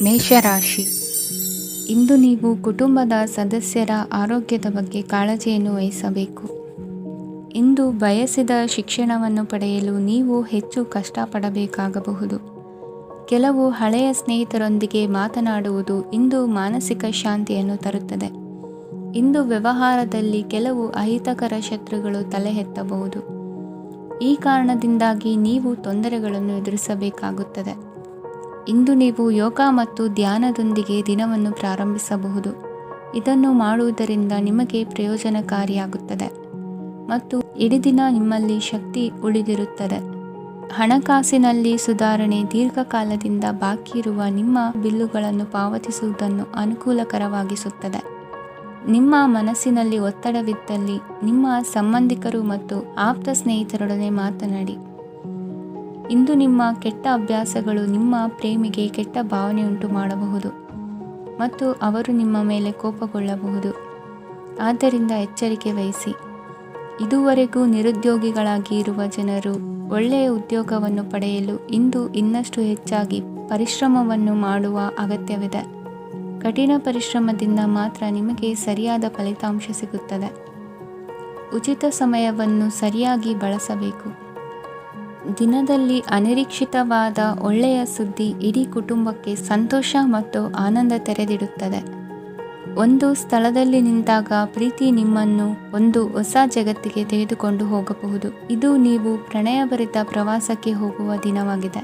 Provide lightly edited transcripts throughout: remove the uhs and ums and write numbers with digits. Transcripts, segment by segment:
ಮೇಷರಾಶಿ. ಇಂದು ನೀವು ಕುಟುಂಬದ ಸದಸ್ಯರ ಆರೋಗ್ಯದ ಬಗ್ಗೆ ಕಾಳಜಿಯನ್ನು ವಹಿಸಬೇಕು. ಇಂದು ಬಯಸಿದ ಶಿಕ್ಷಣವನ್ನು ಪಡೆಯಲು ನೀವು ಹೆಚ್ಚು ಕಷ್ಟಪಡಬೇಕಾಗಬಹುದು. ಕೆಲವು ಹಳೆಯ ಸ್ನೇಹಿತರೊಂದಿಗೆ ಮಾತನಾಡುವುದು ಇಂದು ಮಾನಸಿಕ ಶಾಂತಿಯನ್ನು ತರುತ್ತದೆ. ಇಂದು ವ್ಯವಹಾರದಲ್ಲಿ ಕೆಲವು ಅಹಿತಕರ ಶತ್ರುಗಳು ತಲೆ ಎತ್ತಬಹುದು. ಈ ಕಾರಣದಿಂದಾಗಿ ನೀವು ತೊಂದರೆಗಳನ್ನು ಎದುರಿಸಬೇಕಾಗುತ್ತದೆ. ಇಂದು ನೀವು ಯೋಗ ಮತ್ತು ಧ್ಯಾನದೊಂದಿಗೆ ದಿನವನ್ನು ಪ್ರಾರಂಭಿಸಬಹುದು. ಇದನ್ನು ಮಾಡುವುದರಿಂದ ನಿಮಗೆ ಪ್ರಯೋಜನಕಾರಿಯಾಗುತ್ತದೆ ಮತ್ತು ಇಡೀ ದಿನ ನಿಮ್ಮಲ್ಲಿ ಶಕ್ತಿ ಉಳಿದಿರುತ್ತದೆ. ಹಣಕಾಸಿನಲ್ಲಿ ಸುಧಾರಣೆ. ದೀರ್ಘಕಾಲದಿಂದ ಬಾಕಿ ಇರುವ ನಿಮ್ಮ ಬಿಲ್ಲುಗಳನ್ನು ಪಾವತಿಸುವುದನ್ನು ಅನುಕೂಲಕರವಾಗಿಸುತ್ತದೆ. ನಿಮ್ಮ ಮನಸ್ಸಿನಲ್ಲಿ ಒತ್ತಡವಿದ್ದಲ್ಲಿ ನಿಮ್ಮ ಸಂಬಂಧಿಕರು ಮತ್ತು ಆಪ್ತ ಸ್ನೇಹಿತರೊಡನೆ ಮಾತನಾಡಿ. ಇಂದು ನಿಮ್ಮ ಕೆಟ್ಟ ಅಭ್ಯಾಸಗಳು ನಿಮ್ಮ ಪ್ರೇಮಿಗೆ ಕೆಟ್ಟ ಭಾವನೆಯುಂಟು ಮಾಡಬಹುದು ಮತ್ತು ಅವರು ನಿಮ್ಮ ಮೇಲೆ ಕೋಪಗೊಳ್ಳಬಹುದು. ಆದ್ದರಿಂದ ಎಚ್ಚರಿಕೆ ವಹಿಸಿ. ಇದುವರೆಗೂ ನಿರುದ್ಯೋಗಿಗಳಾಗಿ ಇರುವ ಜನರು ಒಳ್ಳೆಯ ಉದ್ಯೋಗವನ್ನು ಪಡೆಯಲು ಇಂದು ಇನ್ನಷ್ಟು ಹೆಚ್ಚಾಗಿ ಪರಿಶ್ರಮವನ್ನು ಮಾಡುವ ಅಗತ್ಯವಿದೆ. ಕಠಿಣ ಪರಿಶ್ರಮದಿಂದ ಮಾತ್ರ ನಿಮಗೆ ಸರಿಯಾದ ಫಲಿತಾಂಶ ಸಿಗುತ್ತದೆ. ಉಚಿತ ಸಮಯವನ್ನು ಸರಿಯಾಗಿ ಬಳಸಬೇಕು. ದಿನದಲ್ಲಿ ಅನಿರೀಕ್ಷಿತವಾದ ಒಳ್ಳೆಯ ಸುದ್ದಿ ಇಡೀ ಕುಟುಂಬಕ್ಕೆ ಸಂತೋಷ ಮತ್ತು ಆನಂದ ತೆರೆದಿಡುತ್ತದೆ. ಒಂದು ಸ್ಥಳದಲ್ಲಿ ನಿಂತಾಗ ಪ್ರೀತಿ ನಿಮ್ಮನ್ನು ಒಂದು ಹೊಸ ಜಗತ್ತಿಗೆ ತೆಗೆದುಕೊಂಡು ಹೋಗಬಹುದು. ಇದು ನೀವು ಪ್ರಣಯಭರಿತ ಪ್ರವಾಸಕ್ಕೆ ಹೋಗುವ ದಿನವಾಗಿದೆ.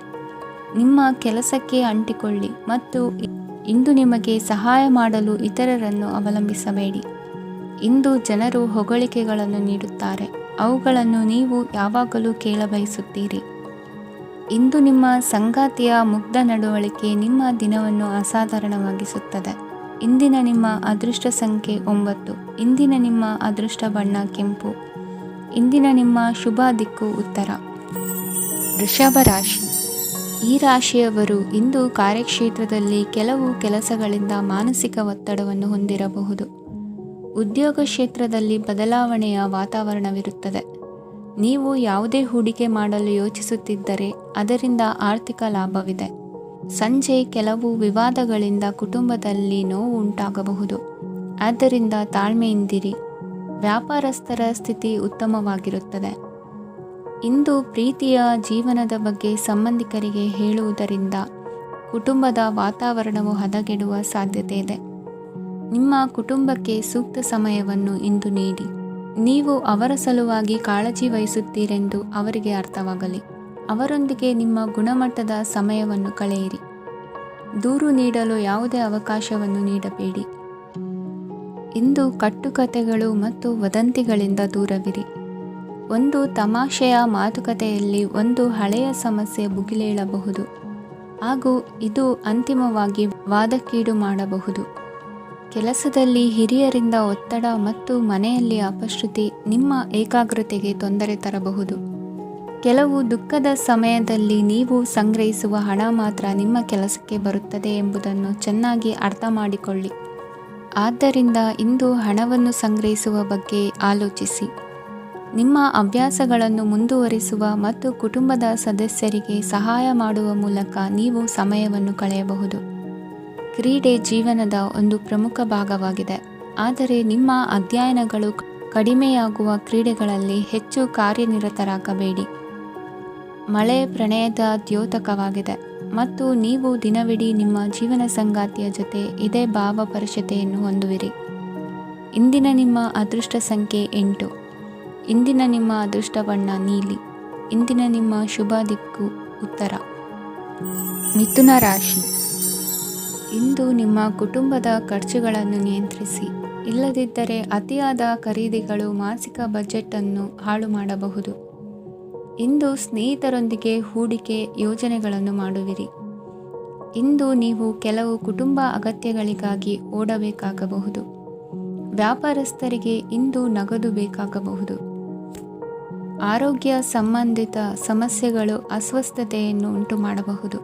ನಿಮ್ಮ ಕೆಲಸಕ್ಕೆ ಅಂಟಿಕೊಳ್ಳಿ ಮತ್ತು ಇಂದು ನಿಮಗೆ ಸಹಾಯ ಮಾಡಲು ಇತರರನ್ನು ಅವಲಂಬಿಸಬೇಡಿ. ಇಂದು ಜನರು ಹೊಗಳಿಕೆಗಳನ್ನು ನೀಡುತ್ತಾರೆ. ಅವುಗಳನ್ನು ನೀವು ಯಾವಾಗಲೂ ಕೇಳಬಯಸುತ್ತೀರಿ. ಇಂದು ನಿಮ್ಮ ಸಂಗಾತಿಯ ಮುಗ್ಧ ನಡವಳಿಕೆ ನಿಮ್ಮ ದಿನವನ್ನು ಅಸಾಧಾರಣವಾಗಿಸುತ್ತದೆ. ಇಂದಿನ ನಿಮ್ಮ ಅದೃಷ್ಟ ಸಂಖ್ಯೆ 9. ಇಂದಿನ ನಿಮ್ಮ ಅದೃಷ್ಟ ಬಣ್ಣ ಕೆಂಪು. ಇಂದಿನ ನಿಮ್ಮ ಶುಭ ದಿಕ್ಕು ಉತ್ತರ. ವೃಷಭ ರಾಶಿ. ಈ ರಾಶಿಯವರು ಇಂದು ಕಾರ್ಯಕ್ಷೇತ್ರದಲ್ಲಿ ಕೆಲವು ಕೆಲಸಗಳಿಂದ ಮಾನಸಿಕ ಒತ್ತಡವನ್ನು ಹೊಂದಿರಬಹುದು. ಉದ್ಯೋಗ ಕ್ಷೇತ್ರದಲ್ಲಿ ಬದಲಾವಣೆಯ ವಾತಾವರಣವಿರುತ್ತದೆ. ನೀವು ಯಾವುದೇ ಹೂಡಿಕೆ ಮಾಡಲು ಯೋಚಿಸುತ್ತಿದ್ದರೆ ಅದರಿಂದ ಆರ್ಥಿಕ ಲಾಭವಿದೆ. ಸಂಜೆ ಕೆಲವು ವಿವಾದಗಳಿಂದ ಕುಟುಂಬದಲ್ಲಿ ನೋವು ಉಂಟಾಗಬಹುದು. ಆದ್ದರಿಂದ ತಾಳ್ಮೆಯಿಂದಿರಿ. ವ್ಯಾಪಾರಸ್ಥರ ಸ್ಥಿತಿ ಉತ್ತಮವಾಗಿರುತ್ತದೆ. ಇಂದು ಪ್ರೀತಿಯ ಜೀವನದ ಬಗ್ಗೆ ಸಂಬಂಧಿಕರಿಗೆ ಹೇಳುವುದರಿಂದ ಕುಟುಂಬದ ವಾತಾವರಣವು ಹದಗೆಡುವ ಸಾಧ್ಯತೆ ಇದೆ. ನಿಮ್ಮ ಕುಟುಂಬಕ್ಕೆ ಸೂಕ್ತ ಸಮಯವನ್ನು ಇಂದು ನೀಡಿ. ನೀವು ಅವರ ಸಲುವಾಗಿ ಕಾಳಜಿ ವಹಿಸುತ್ತೀರೆಂದು ಅವರಿಗೆ ಅರ್ಥವಾಗಲಿ. ಅವರೊಂದಿಗೆ ನಿಮ್ಮ ಗುಣಮಟ್ಟದ ಸಮಯವನ್ನು ಕಳೆಯಿರಿ. ದೂರು ನೀಡಲು ಯಾವುದೇ ಅವಕಾಶವನ್ನು ನೀಡಬೇಡಿ. ಇಂದು ಕಟ್ಟುಕತೆಗಳು ಮತ್ತು ವದಂತಿಗಳಿಂದ ದೂರವಿರಿ. ಒಂದು ತಮಾಷೆಯ ಮಾತುಕತೆಯಲ್ಲಿ ಒಂದು ಹಳೆಯ ಸಮಸ್ಯೆ ಭುಗಿಲೇಳಬಹುದು ಹಾಗೂ ಇದು ಅಂತಿಮವಾಗಿ ವಾದಕ್ಕೀಡು ಮಾಡಬಹುದು. ಕೆಲಸದಲ್ಲಿ ಹಿರಿಯರಿಂದ ಒತ್ತಡ ಮತ್ತು ಮನೆಯಲ್ಲಿ ಅಪಶ್ರುತಿ ನಿಮ್ಮ ಏಕಾಗ್ರತೆಗೆ ತೊಂದರೆ ತರಬಹುದು. ಕೆಲವು ದುಃಖದ ಸಮಯದಲ್ಲಿ ನೀವು ಸಂಗ್ರಹಿಸುವ ಹಣ ಮಾತ್ರ ನಿಮ್ಮ ಕೆಲಸಕ್ಕೆ ಬರುತ್ತದೆ ಎಂಬುದನ್ನು ಚೆನ್ನಾಗಿ ಅರ್ಥ ಮಾಡಿಕೊಳ್ಳಿ. ಆದ್ದರಿಂದ ಇಂದು ಹಣವನ್ನು ಸಂಗ್ರಹಿಸುವ ಬಗ್ಗೆ ಆಲೋಚಿಸಿ. ನಿಮ್ಮ ಅಭ್ಯಾಸಗಳನ್ನು ಮುಂದುವರಿಸುವ ಮತ್ತು ಕುಟುಂಬದ ಸದಸ್ಯರಿಗೆ ಸಹಾಯ ಮಾಡುವ ಮೂಲಕ ನೀವು ಸಮಯವನ್ನು ಕಳೆಯಬಹುದು. ಕ್ರೀಡೆ ಜೀವನದ ಒಂದು ಪ್ರಮುಖ ಭಾಗವಾಗಿದೆ. ಆದರೆ ನಿಮ್ಮ ಅಧ್ಯಯನಗಳು ಕಡಿಮೆಯಾಗುವ ಕ್ರೀಡೆಗಳಲ್ಲಿ ಹೆಚ್ಚು ಕಾರ್ಯನಿರತರಾಗಬೇಡಿ. ಮಳೆ ಪ್ರಣಯದ ದ್ಯೋತಕವಾಗಿದೆ ಮತ್ತು ನೀವು ದಿನವಿಡೀ ನಿಮ್ಮ ಜೀವನ ಸಂಗಾತಿಯ ಜೊತೆ ಇದೇ ಭಾವಪರಿಷತೆಯನ್ನು ಹೊಂದುವಿರಿ. ಇಂದಿನ ನಿಮ್ಮ ಅದೃಷ್ಟ ಸಂಖ್ಯೆ 8. ಇಂದಿನ ನಿಮ್ಮ ಅದೃಷ್ಟ ಬಣ್ಣ ನೀಲಿ. ಇಂದಿನ ನಿಮ್ಮ ಶುಭ ದಿಕ್ಕು ಉತ್ತರ. ಮಿಥುನ ರಾಶಿ. ಇಂದು ನಿಮ್ಮ ಕುಟುಂಬದ ಖರ್ಚುಗಳನ್ನು ನಿಯಂತ್ರಿಸಿ. ಇಲ್ಲದಿದ್ದರೆ ಅತಿಯಾದ ಖರೀದಿಗಳು ಮಾಸಿಕ ಬಜೆಟನ್ನು ಹಾಳು ಮಾಡಬಹುದು. ಇಂದು ಸ್ನೇಹಿತರೊಂದಿಗೆ ಹೂಡಿಕೆ ಯೋಜನೆಗಳನ್ನು ಮಾಡುವಿರಿ. ಇಂದು ನೀವು ಕೆಲವು ಕುಟುಂಬ ಅಗತ್ಯಗಳಿಗಾಗಿ ಓಡಬೇಕಾಗಬಹುದು. ವ್ಯಾಪಾರಸ್ಥರಿಗೆ ಇಂದು ನಗದು ಬೇಕಾಗಬಹುದು. ಆರೋಗ್ಯ ಸಂಬಂಧಿತ ಸಮಸ್ಯೆಗಳು ಅಸ್ವಸ್ಥತೆಯನ್ನು ಉಂಟುಮಾಡಬಹುದು.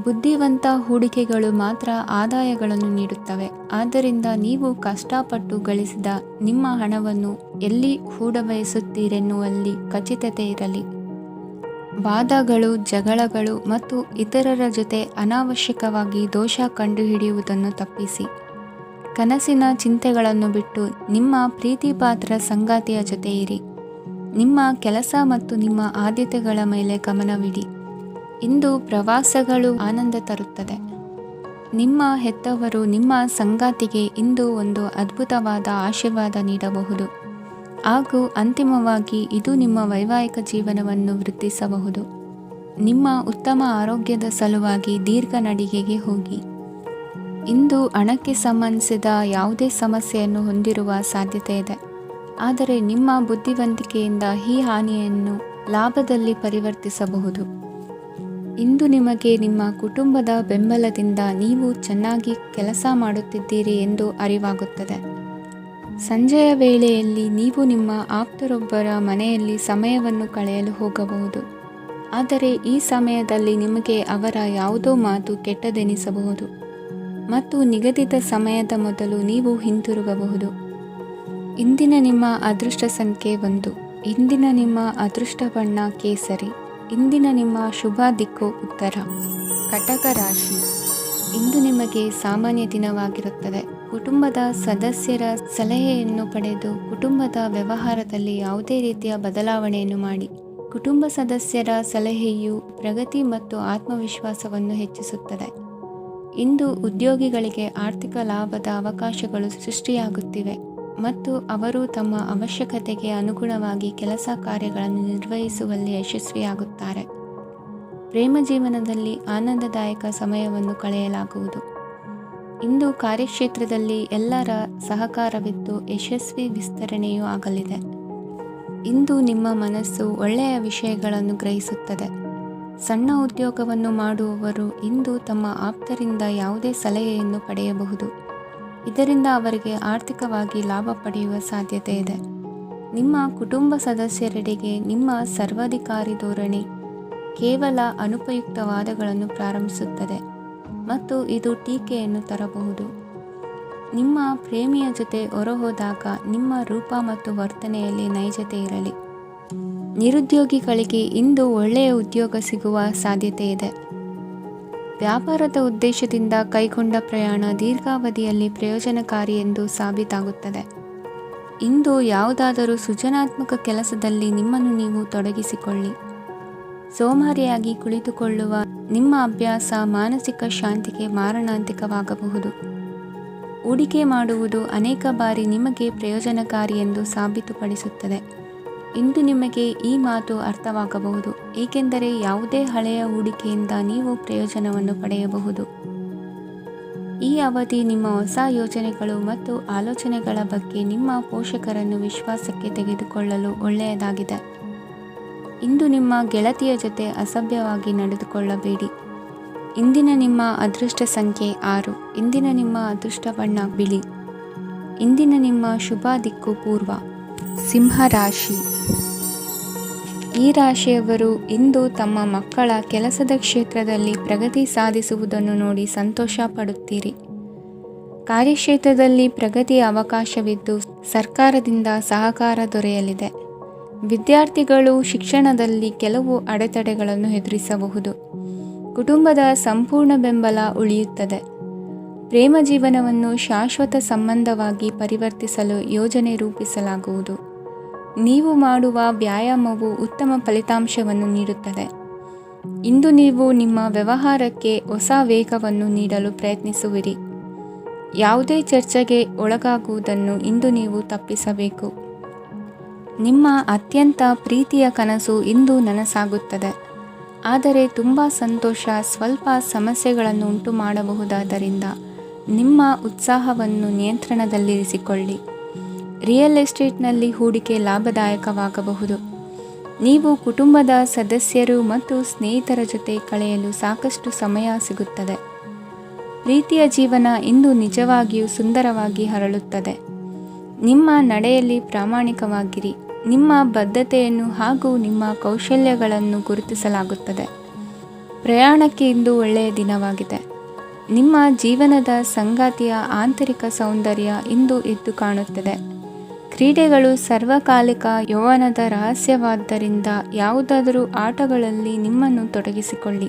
ಬುದ್ಧಿವಂತ ಹೂಡಿಕೆಗಳು ಮಾತ್ರ ಆದಾಯಗಳನ್ನು ನೀಡುತ್ತವೆ. ಆದ್ದರಿಂದ ನೀವು ಕಷ್ಟಪಟ್ಟು ಗಳಿಸಿದ ನಿಮ್ಮ ಹಣವನ್ನು ಎಲ್ಲಿ ಹೂಡಬಯಸುತ್ತೀರೆನ್ನುವಲ್ಲಿ ಖಚಿತತೆ ಇರಲಿ. ವಾದಗಳು, ಜಗಳಗಳು ಮತ್ತು ಇತರರ ಜೊತೆ ಅನಾವಶ್ಯಕವಾಗಿ ದೋಷ ಕಂಡುಹಿಡಿಯುವುದನ್ನು ತಪ್ಪಿಸಿ. ಕನಸಿನ ಚಿಂತೆಗಳನ್ನು ಬಿಟ್ಟು ನಿಮ್ಮ ಪ್ರೀತಿಪಾತ್ರ ಸಂಗಾತಿಯ ಜೊತೆ ಇರಿ. ನಿಮ್ಮ ಕೆಲಸ ಮತ್ತು ನಿಮ್ಮ ಆದ್ಯತೆಗಳ ಮೇಲೆ ಗಮನವಿಡಿ. ಇಂದು ಪ್ರವಾಸಗಳು ಆನಂದ ತರುತ್ತದೆ. ನಿಮ್ಮ ಹೆತ್ತವರು ನಿಮ್ಮ ಸಂಗಾತಿಗೆ ಇಂದು ಒಂದು ಅದ್ಭುತವಾದ ಆಶೀರ್ವಾದ ನೀಡಬಹುದು ಹಾಗೂ ಅಂತಿಮವಾಗಿ ಇದು ನಿಮ್ಮ ವೈವಾಹಿಕ ಜೀವನವನ್ನು ವೃದ್ಧಿಸಬಹುದು. ನಿಮ್ಮ ಉತ್ತಮ ಆರೋಗ್ಯದ ಸಲುವಾಗಿ ದೀರ್ಘ ನಡಿಗೆಗೆ ಹೋಗಿ. ಇಂದು ಹಣಕ್ಕೆ ಸಂಬಂಧಿಸಿದ ಯಾವುದೇ ಸಮಸ್ಯೆಯನ್ನು ಹೊಂದಿರುವ ಸಾಧ್ಯತೆ ಇದೆ, ಆದರೆ ನಿಮ್ಮ ಬುದ್ಧಿವಂತಿಕೆಯಿಂದ ಈ ಹಾನಿಯನ್ನು ಲಾಭದಲ್ಲಿ ಪರಿವರ್ತಿಸಬಹುದು. ಇಂದು ನಿಮಗೆ ನಿಮ್ಮ ಕುಟುಂಬದ ಬೆಂಬಲದಿಂದ ನೀವು ಚೆನ್ನಾಗಿ ಕೆಲಸ ಮಾಡುತ್ತಿದ್ದೀರಿ ಎಂದು ಅರಿವಾಗುತ್ತದೆ. ಸಂಜೆಯ ವೇಳೆಯಲ್ಲಿ ನೀವು ನಿಮ್ಮ ಆಪ್ತರೊಬ್ಬರ ಮನೆಯಲ್ಲಿ ಸಮಯವನ್ನು ಕಳೆಯಲು ಹೋಗಬಹುದು, ಆದರೆ ಈ ಸಮಯದಲ್ಲಿ ನಿಮಗೆ ಅವರ ಯಾವುದೋ ಮಾತು ಕೆಟ್ಟದೆನಿಸಬಹುದು ಮತ್ತು ನಿಗದಿತ ಸಮಯದ ಮೊದಲು ನೀವು ಹಿಂತಿರುಗಬಹುದು. ಇಂದಿನ ನಿಮ್ಮ ಅದೃಷ್ಟ ಸಂಖ್ಯೆ 1. ಇಂದಿನ ನಿಮ್ಮ ಅದೃಷ್ಟ ಬಣ್ಣ ಕೇಸರಿ. ಇಂದಿನ ನಿಮ್ಮ ಶುಭ ದಿಕ್ಕು ಉತ್ತರ. ಕಟಕ ರಾಶಿ. ಇಂದು ನಿಮಗೆ ಸಾಮಾನ್ಯ ದಿನವಾಗಿರುತ್ತದೆ. ಕುಟುಂಬದ ಸದಸ್ಯರ ಸಲಹೆಯನ್ನು ಪಡೆದು ಕುಟುಂಬದ ವ್ಯವಹಾರದಲ್ಲಿ ಯಾವುದೇ ರೀತಿಯ ಬದಲಾವಣೆಯನ್ನು ಮಾಡಿ. ಕುಟುಂಬ ಸದಸ್ಯರ ಸಲಹೆಯು ಪ್ರಗತಿ ಮತ್ತು ಆತ್ಮವಿಶ್ವಾಸವನ್ನು ಹೆಚ್ಚಿಸುತ್ತದೆ. ಇಂದು ಉದ್ಯೋಗಿಗಳಿಗೆ ಆರ್ಥಿಕ ಲಾಭದ ಅವಕಾಶಗಳು ಸೃಷ್ಟಿಯಾಗುತ್ತಿವೆ ಮತ್ತು ಅವರು ತಮ್ಮ ಅವಶ್ಯಕತೆಗೆ ಅನುಗುಣವಾಗಿ ಕೆಲಸ ಕಾರ್ಯಗಳನ್ನು ನಿರ್ವಹಿಸುವಲ್ಲಿ ಯಶಸ್ವಿಯಾಗುತ್ತಾರೆ. ಪ್ರೇಮ ಜೀವನದಲ್ಲಿ ಆನಂದದಾಯಕ ಸಮಯವನ್ನು ಕಳೆಯಲಾಗುವುದು. ಇಂದು ಕಾರ್ಯಕ್ಷೇತ್ರದಲ್ಲಿ ಎಲ್ಲರ ಸಹಕಾರವಿದ್ದು ಯಶಸ್ವಿ ವಿಸ್ತರಣೆಯೂ ಆಗಲಿದೆ. ಇಂದು ನಿಮ್ಮ ಮನಸ್ಸು ಒಳ್ಳೆಯ ವಿಷಯಗಳನ್ನು ಗ್ರಹಿಸುತ್ತದೆ. ಸಣ್ಣ ಉದ್ಯೋಗವನ್ನು ಮಾಡುವವರು ಇಂದು ತಮ್ಮ ಆಪ್ತರಿಂದ ಯಾವುದೇ ಸಲಹೆಯನ್ನು ಪಡೆಯಬಹುದು. ಇದರಿಂದ ಅವರಿಗೆ ಆರ್ಥಿಕವಾಗಿ ಲಾಭ ಪಡೆಯುವ ಸಾಧ್ಯತೆ ಇದೆ. ನಿಮ್ಮ ಕುಟುಂಬ ಸದಸ್ಯರೆಡೆಗೆ ನಿಮ್ಮ ಸರ್ವಾಧಿಕಾರಿ ಧೋರಣೆ ಕೇವಲ ಅನುಪಯುಕ್ತ ವಾದಗಳನ್ನು ಪ್ರಾರಂಭಿಸುತ್ತದೆ ಮತ್ತು ಇದು ಟೀಕೆಯನ್ನು ತರಬಹುದು. ನಿಮ್ಮ ಪ್ರೇಮಿಯ ಜೊತೆ ಹೊರಹೋದಾಗ ನಿಮ್ಮ ರೂಪ ಮತ್ತು ವರ್ತನೆಯಲ್ಲಿ ನೈಜತೆ ಇರಲಿ. ನಿರುದ್ಯೋಗಿಗಳಿಗೆ ಇಂದು ಒಳ್ಳೆಯ ಉದ್ಯೋಗ ಸಿಗುವ ಸಾಧ್ಯತೆ ಇದೆ. ವ್ಯಾಪಾರದ ಉದ್ದೇಶದಿಂದ ಕೈಗೊಂಡ ಪ್ರಯಾಣ ದೀರ್ಘಾವಧಿಯಲ್ಲಿ ಪ್ರಯೋಜನಕಾರಿ ಎಂದು ಸಾಬೀತಾಗುತ್ತದೆ. ಇಂದು ಯಾವುದಾದರೂ ಸೃಜನಾತ್ಮಕ ಕೆಲಸದಲ್ಲಿ ನಿಮ್ಮನ್ನು ನೀವು ತೊಡಗಿಸಿಕೊಳ್ಳಿ. ಸೋಮಾರಿಯಾಗಿ ಕುಳಿತುಕೊಳ್ಳುವ ನಿಮ್ಮ ಅಭ್ಯಾಸ ಮಾನಸಿಕ ಶಾಂತಿಗೆ ಮಾರಣಾಂತಿಕವಾಗಬಹುದು. ಹೂಡಿಕೆ ಮಾಡುವುದು ಅನೇಕ ಬಾರಿ ನಿಮಗೆ ಪ್ರಯೋಜನಕಾರಿ ಎಂದು ಸಾಬೀತುಪಡಿಸುತ್ತದೆ. ಇಂದು ನಿಮಗೆ ಈ ಮಾತು ಅರ್ಥವಾಗಬಹುದು, ಏಕೆಂದರೆ ಯಾವುದೇ ಹಳೆಯ ಹೂಡಿಕೆಯಿಂದ ನೀವು ಪ್ರಯೋಜನವನ್ನು ಪಡೆಯಬಹುದು. ಈ ಅವಧಿ ನಿಮ್ಮ ಹೊಸ ಯೋಜನೆಗಳು ಮತ್ತು ಆಲೋಚನೆಗಳ ಬಗ್ಗೆ ನಿಮ್ಮ ಪೋಷಕರನ್ನು ವಿಶ್ವಾಸಕ್ಕೆ ತೆಗೆದುಕೊಳ್ಳಲು ಒಳ್ಳೆಯದಾಗಿದೆ. ಇಂದು ನಿಮ್ಮ ಗೆಳತಿಯ ಜೊತೆ ಅಸಭ್ಯವಾಗಿ ನಡೆದುಕೊಳ್ಳಬೇಡಿ. ಇಂದಿನ ನಿಮ್ಮ ಅದೃಷ್ಟ ಸಂಖ್ಯೆ 6. ಇಂದಿನ ನಿಮ್ಮ ಅದೃಷ್ಟ ಬಣ್ಣ ಬಿಳಿ. ಇಂದಿನ ನಿಮ್ಮ ಶುಭ ದಿಕ್ಕು ಪೂರ್ವ. ಸಿಂಹ ರಾಶಿ. ಈ ರಾಶಿಯವರು ಇಂದು ತಮ್ಮ ಮಕ್ಕಳ ಕೆಲಸದ ಕ್ಷೇತ್ರದಲ್ಲಿ ಪ್ರಗತಿ ಸಾಧಿಸುವುದನ್ನು ನೋಡಿ ಸಂತೋಷ ಪಡುತ್ತೀರಿ. ಕಾರ್ಯಕ್ಷೇತ್ರದಲ್ಲಿ ಪ್ರಗತಿಯ ಅವಕಾಶವಿದ್ದು ಸರ್ಕಾರದಿಂದ ಸಹಕಾರ ದೊರೆಯಲಿದೆ. ವಿದ್ಯಾರ್ಥಿಗಳು ಶಿಕ್ಷಣದಲ್ಲಿ ಕೆಲವು ಅಡೆತಡೆಗಳನ್ನು ಎದುರಿಸಬಹುದು. ಕುಟುಂಬದ ಸಂಪೂರ್ಣ ಬೆಂಬಲ ಉಳಿಯುತ್ತದೆ. ಪ್ರೇಮ ಜೀವನವನ್ನು ಶಾಶ್ವತ ಸಂಬಂಧವಾಗಿ ಪರಿವರ್ತಿಸಲು ಯೋಜನೆ ರೂಪಿಸಲಾಗುವುದು. ನೀವು ಮಾಡುವ ವ್ಯಾಯಾಮವು ಉತ್ತಮ ಫಲಿತಾಂಶವನ್ನು ನೀಡುತ್ತದೆ. ಇಂದು ನೀವು ನಿಮ್ಮ ವ್ಯವಹಾರಕ್ಕೆ ಹೊಸ ವೇಗವನ್ನು ನೀಡಲು ಪ್ರಯತ್ನಿಸುವಿರಿ. ಯಾವುದೇ ಚರ್ಚೆಗೆ ಒಳಗಾಗುವುದನ್ನು ಇಂದು ನೀವು ತಪ್ಪಿಸಬೇಕು. ನಿಮ್ಮ ಅತ್ಯಂತ ಪ್ರೀತಿಯ ಕನಸು ಇಂದು ನನಸಾಗುತ್ತದೆ, ಆದರೆ ತುಂಬ ಸಂತೋಷ ಸ್ವಲ್ಪ ಸಮಸ್ಯೆಗಳನ್ನು ಉಂಟು ಮಾಡಬಹುದಾದ್ದರಿಂದ ನಿಮ್ಮ ಉತ್ಸಾಹವನ್ನು ನಿಯಂತ್ರಣದಲ್ಲಿರಿಸಿಕೊಳ್ಳಿ. ರಿಯಲ್ ಎಸ್ಟೇಟ್ನಲ್ಲಿ ಹೂಡಿಕೆ ಲಾಭದಾಯಕವಾಗಬಹುದು. ನೀವು ಕುಟುಂಬದ ಸದಸ್ಯರು ಮತ್ತು ಸ್ನೇಹಿತರ ಜೊತೆ ಕಳೆಯಲು ಸಾಕಷ್ಟು ಸಮಯ ಸಿಗುತ್ತದೆ. ಪ್ರೀತಿಯ ಜೀವನ ಇಂದು ನಿಜವಾಗಿಯೂ ಸುಂದರವಾಗಿ ಹರಳುತ್ತದೆ. ನಿಮ್ಮ ನಡೆಯಲ್ಲಿ ಪ್ರಾಮಾಣಿಕವಾಗಿರಿ. ನಿಮ್ಮ ಬದ್ಧತೆಯನ್ನು ಹಾಗೂ ನಿಮ್ಮ ಕೌಶಲ್ಯಗಳನ್ನು ಗುರುತಿಸಲಾಗುತ್ತದೆ. ಪ್ರಯಾಣಕ್ಕೆ ಇಂದು ಒಳ್ಳೆಯ ದಿನವಾಗಿದೆ. ನಿಮ್ಮ ಜೀವನದ ಸಂಗಾತಿಯ ಆಂತರಿಕ ಸೌಂದರ್ಯ ಇಂದು ಎದ್ದು ಕಾಣುತ್ತದೆ. ಕ್ರೀಡೆಗಳು ಸರ್ವಕಾಲಿಕ ಯೌವನದ ರಹಸ್ಯವಾದ್ದರಿಂದ ಯಾವುದಾದರೂ ಆಟಗಳಲ್ಲಿ ನಿಮ್ಮನ್ನು ತೊಡಗಿಸಿಕೊಳ್ಳಿ.